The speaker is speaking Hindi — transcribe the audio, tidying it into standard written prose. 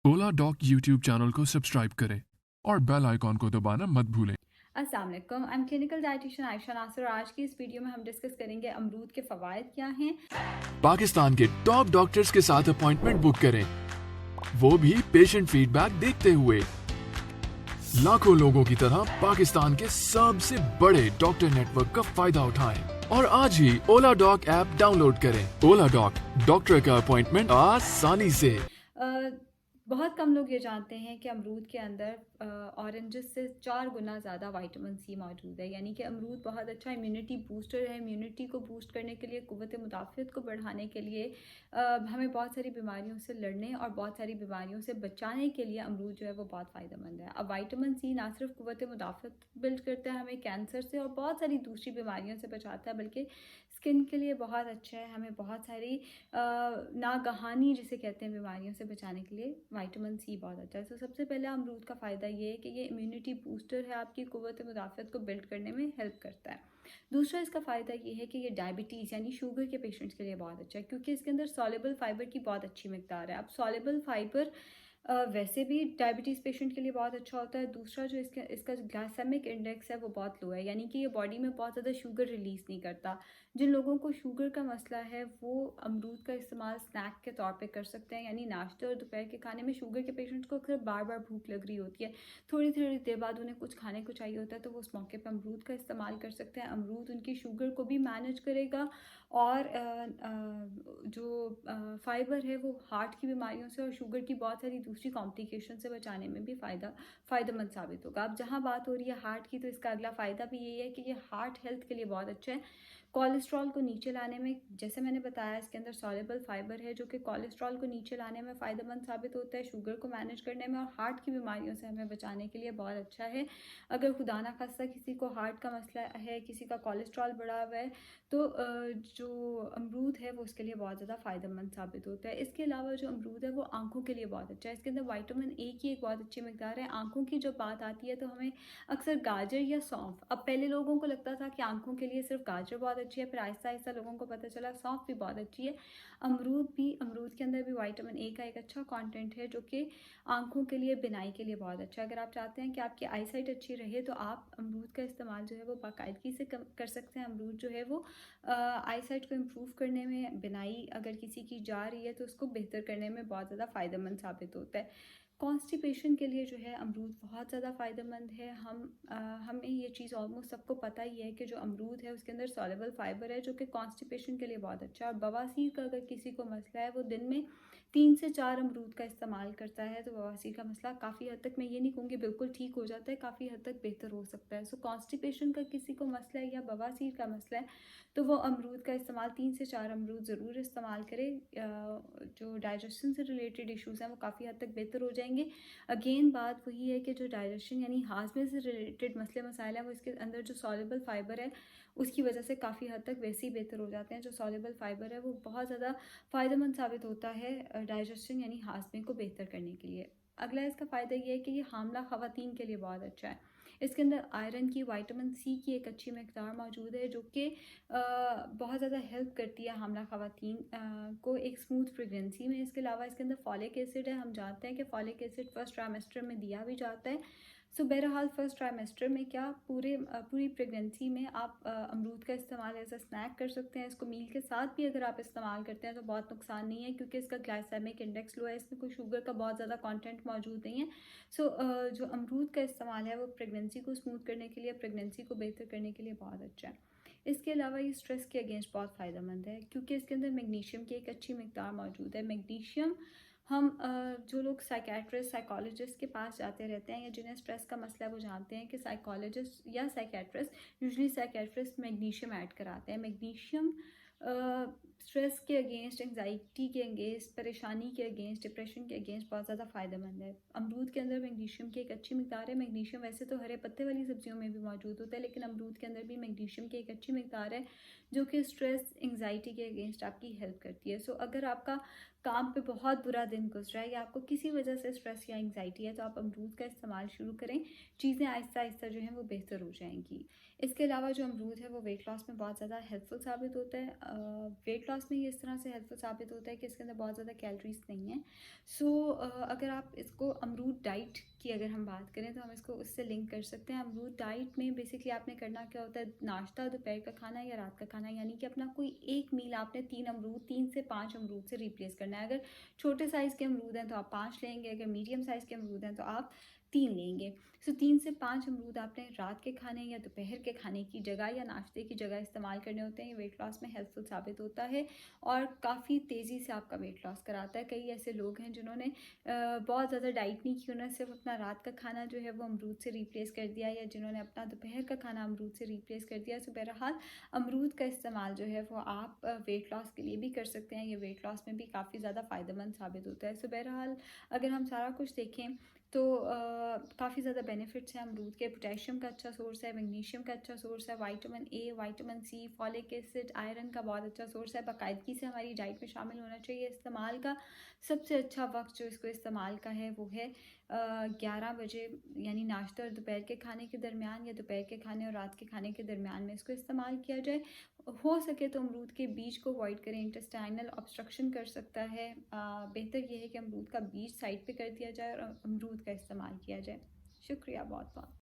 ओला डॉक यूट्यूब चैनल को सब्सक्राइब करें और बेल आइकॉन को दबाना मत भूलें। अस्सलाम वालेकुम, I am clinical dietitian Ayesha Nasir और आज की इस वीडियो में हम डिस्कस करेंगे अमरूद के फ़वाइद क्या हैं। पाकिस्तान के टॉप डॉक्टर्स के साथ अपॉइंटमेंट बुक करें, वो भी पेशेंट फीडबैक देखते हुए। लाखों लोगों की तरह पाकिस्तान के सबसे बड़े डॉक्टर नेटवर्क का फायदा उठाएं और आज ही ओला डॉक ऐप डाउनलोड करें। ओला डॉक, डॉक्टर का अपॉइंटमेंट आसानी से। बहुत कम लोग ये जानते हैं कि अमरूद के अंदर ऑरेंजेस से 4 गुना ज़्यादा विटामिन सी मौजूद है। यानी कि अमरूद बहुत अच्छा इम्यूनिटी बूस्टर है। इम्यूनिटी को बूस्ट करने के लिए, क़ुव्वत मुदाफ़अत को बढ़ाने के लिए, हमें बहुत सारी बीमारियों से लड़ने और बहुत सारी बीमारियों से बचाने के लिए अमरूद जो है वो बहुत फ़ायदेमंद है। अब विटामिन सी ना सिर्फ क़ुव्वत मुदाफ़अत बिल्ड करता है, हमें कैंसर से और बहुत सारी दूसरी बीमारियों से बचाता है, बल्कि स्किन के लिए बहुत अच्छा है। हमें बहुत सारी नागहानी जिसे कहते हैं बीमारियों से बचाने के लिए विटामिन सी बहुत अच्छा है। तो सबसे पहले अमरूद का फ़ायदा ये है कि ये इम्यूनिटी बूस्टर है, आपकी क़ुव्वत मुदाफ़अत को बिल्ड करने में हेल्प करता है। दूसरा इसका फ़ायदा ये है कि ये डायबिटीज़ यानी शुगर के पेशेंट्स के लिए बहुत अच्छा है, क्योंकि इसके अंदर सॉल्युबल फ़ाइबर की बहुत अच्छी मिकदार है। अब सॉल्युबल फ़ाइबर वैसे भी डायबिटीज़ पेशेंट के लिए बहुत अच्छा होता है। दूसरा जो इसका ग्लाइसेमिक इंडेक्स है वो बहुत लो है, यानी कि ये बॉडी में बहुत ज़्यादा शुगर रिलीज़ नहीं करता। जिन लोगों को शुगर का मसला है वो अमरूद का इस्तेमाल स्नैक के तौर पे कर सकते हैं। यानी नाश्ते और दोपहर के खाने में शुगर के पेशेंट्स को अक्सर बार बार भूख लग रही होती है, थोड़ी थोड़ी देर बाद उन्हें कुछ खाने को चाहिए होता है, तो वो उस मौके पर अमरूद का इस्तेमाल कर सकते हैं। अमरूद उनकी शुगर को भी मैनेज करेगा और जो फ़ाइबर है वो हार्ट की बीमारियों से और शुगर की बहुत सारी दूसरी कॉम्प्लिकेशन से बचाने में भी फ़ायदेमंद साबित होगा। अब जहाँ बात हो रही है हार्ट की, तो इसका अगला फ़ायदा भी यही है कि ये हार्ट हेल्थ के लिए बहुत अच्छा है। कोलेस्ट्रॉल को नीचे लाने में, जैसे मैंने बताया, इसके अंदर सॉल्युबल फ़ाइबर है जो कि कोलेस्ट्रॉल को नीचे लाने में फ़ायदेमंद साबित होता है, शुगर को मैनेज करने में और हार्ट की बीमारियों से हमें बचाने के लिए बहुत अच्छा है। अगर खुदा ना खास्ता किसी को हार्ट का मसला है, किसी का कोलेस्ट्रॉल बढ़ा हुआ है, तो जो अमरूद है वो उसके लिए बहुत ज़्यादा फ़ायदेमंद साबित होता है। इसके अलावा जो अमरूद है वो आँखों के लिए बहुत अच्छा है। इसके अंदर विटामिन ए की एक बहुत अच्छी मिकदार है। आँखों की जब बात आती है तो हमें अक्सर गाजर या सौंफ, अब पहले लोगों को लगता था कि आँखों के लिए सिर्फ गाजर बहुत अच्छी है, फिर आहिस्ता आहिस्ता लोगों को पता चला सौंफ भी बहुत अच्छी है। अमरूद के अंदर भी विटामिन ए का एक अच्छा कंटेंट है जो कि आँखों के लिए, बिनाई के लिए बहुत अच्छा है। अगर आप चाहते हैं कि आपकी आई साइट अच्छी रहे तो आप अमरूद का इस्तेमाल जो है वो बाकायदगी से कर सकते हैं। अमरूद जो है वो आई साइट को इम्प्रूव करने में, बिनाई अगर किसी की जा रही है तो उसको बेहतर करने में बहुत ज़्यादा फ़ायदेमंद साबित होता है। कॉन्स्टिपेशन के लिए जो है अमरूद बहुत ज़्यादा फ़ायदेमंद है। हमें ये चीज़ ऑलमोस्ट सबको पता ही है कि जो अमरूद है उसके अंदर सॉल्युबल फ़ाइबर है जो कि कॉन्स्टिपेशन के लिए बहुत अच्छा है। और बवासीर का अगर किसी को मसला है, वो दिन में 3 से 4 अमरूद का इस्तेमाल करता है तो बवासीर का मसला काफ़ी हद तक, मैं ये नहीं कहूँगी बिल्कुल ठीक हो जाता है, काफ़ी हद तक बेहतर हो सकता है। सो कॉन्स्टिपेशन का किसी को मसला है या बवासीर का मसला है तो वो अमरूद का इस्तेमाल 3 से 4 अमरूद ज़रूर इस्तेमाल करें। जो डाइजेशन से रिलेटेड इश्यूज़ हैं वो काफ़ी हद तक बेहतर हो जाएंगे। अगेन बात वही है कि जो डाइजेशन यानी हाजमे से रिलेटेड मसले मसाइल हैं वो इसके अंदर जो सॉल्युबल फ़ाइबर है उसकी वजह से काफ़ी हद तक वैसे ही बेहतर हो जाते हैं। जो सॉल्युबल फ़ाइबर है वो बहुत ज़्यादा फ़ायदेमंद साबित होता है डाइजेशन यानी हाजमे को बेहतर करने के लिए। अगला इसका फ़ायदा ये है कि ये हामला ख़वातीन के लिए बहुत अच्छा है। इसके अंदर आयरन की, विटामिन सी की एक अच्छी मिकदार मौजूद है जो कि बहुत ज़्यादा हेल्प करती है हामला ख़वातीन को एक स्मूथ प्रेगनेंसी में। इसके अलावा इसके अंदर फॉलिक एसिड है। हम जानते हैं कि फॉलिक एसिड फर्स्ट ट्राइमेस्टर में दिया भी जाता है। सो बहरहाल फर्स्ट ट्राइमेस्टर में क्या, पूरी प्रेगनेंसी में आप अमरूद का इस्तेमाल एज अ स्नैक कर सकते हैं। इसको मील के साथ भी अगर आप इस्तेमाल करते हैं तो बहुत नुकसान नहीं है, क्योंकि इसका ग्लाइसेमिक इंडेक्स लो है, इसमें कोई शुगर का बहुत ज़्यादा कंटेंट मौजूद नहीं है। सो जो अमरूद का इस्तेमाल है वो प्रेगनेंसी को स्मूथ करने के लिए, प्रेगनेंसी को बेहतर करने के लिए बहुत अच्छा है। इसके अलावा ये स्ट्रेस के अगेंस्ट बहुत फ़ायदेमंद है, क्योंकि इसके अंदर मैग्नीशियम की एक अच्छी मिकदार मौजूद है। मैग्नीशियम हम जो लोग साइकेट्रिस्ट, साइकोलॉजिस्ट के पास जाते रहते हैं या जिन्हें स्ट्रेस का मसला है वो जानते हैं कि साइकोलॉजिस्ट या psychiatrist, usually psychiatrist magnesium add कराते हैं। मैग्नीशियम स्ट्रेस के अगेंस्ट, एंजाइटी के अगेंस्ट, परेशानी के अगेंस्ट, डिप्रेशन के अगेंस्ट बहुत ज़्यादा फ़ायदेमंद है। अमरूद के अंदर मैग्नीशियम की एक अच्छी मिकदार है। मैग्नीशियम वैसे तो हरे पत्ते वाली सब्जियों में भी मौजूद होता है, लेकिन अमरूद के अंदर भी मैग्नीशियम की एक अच्छी मिकदार है जो कि स्ट्रेस, एंजाइटी के अगेंस्ट आपकी हेल्प करती है। सो अगर आपका काम पे बहुत बुरा दिन गुजरा है या आपको किसी वजह से स्ट्रेस या एंग्जाइटी है, तो आप अमरूद का इस्तेमाल शुरू करें। चीज़ें आहिस्ता आहिस्ता जो हैं वो बेहतर हो जाएंगी। इसके अलावा जो अमरूद है वो वेट लॉस में बहुत ज़्यादा हेल्पफुल साबित होता है। वेट लॉस में ये इस तरह से हेल्पफुल साबित होता है कि इसके अंदर बहुत ज़्यादा कैलोरीज नहीं है। सो अगर आप इसको अमरूद डाइट की अगर हम बात करें तो हम इसको उससे लिंक कर सकते हैं। अमरूद डाइट में बेसिकली आपने करना क्या होता है, नाश्ता, दोपहर का खाना या रात का खाना, यानी कि अपना कोई एक मील आपने 3 से 5 अमरूद से रिप्लेस करना है। अगर छोटे साइज़ के अमरूद हैं तो आप 5 लेंगे, अगर मीडियम साइज़ के अमरूद हैं तो आप 3 लेंगे। सो 3 से 5 अमरूद आपने रात के खाने या दोपहर के खाने की जगह या नाश्ते की जगह इस्तेमाल करने होते हैं। ये वेट लॉस में हेल्पफुल साबित होता है और काफ़ी तेज़ी से आपका वेट लॉस कराता है। कई ऐसे लोग हैं जिन्होंने बहुत ज़्यादा डाइट नहीं की, उन्होंने सिर्फ अपना रात का खाना जो है वो अमरूद से रिप्लेस कर दिया, या जिन्होंने अपना दोपहर का खाना अमरूद से रिप्लेस कर दिया। सो बहरहाल अमरूद का इस्तेमाल जो है वो आप वेट लॉस के लिए भी कर सकते हैं। ये वेट लॉस में भी काफ़ी ज़्यादा फ़ायदेमंद साबित होता है। सो बहरहाल अगर हम सारा कुछ देखें तो काफ़ी ज़्यादा बेनिफिट्स हैं अमरूद के। पोटेशियम का अच्छा सोर्स है, मैग्नीशियम का अच्छा सोर्स है, vitamin A, vitamin C, folic acid, iron का बहुत अच्छा सोर्स है। बाकायदगी से हमारी डाइट में शामिल होना चाहिए। इस्तेमाल का सबसे अच्छा वक्त जो इसको इस्तेमाल का है वो है 11 बजे, यानी नाश्ते और दोपहर के खाने के दरमियान, या दोपहर के खाने और रात के खाने के दरमियान में इसको इस्तेमाल किया जाए। हो सके तो अमरूद के बीज को अवॉइड करें, इंटेस्टाइनल ऑब्स्ट्रक्शन कर सकता है। बेहतर यह है कि अमरूद का बीज साइड पे कर दिया जाए और अमरूद का इस्तेमाल किया जाए। शुक्रिया बहुत बहुत।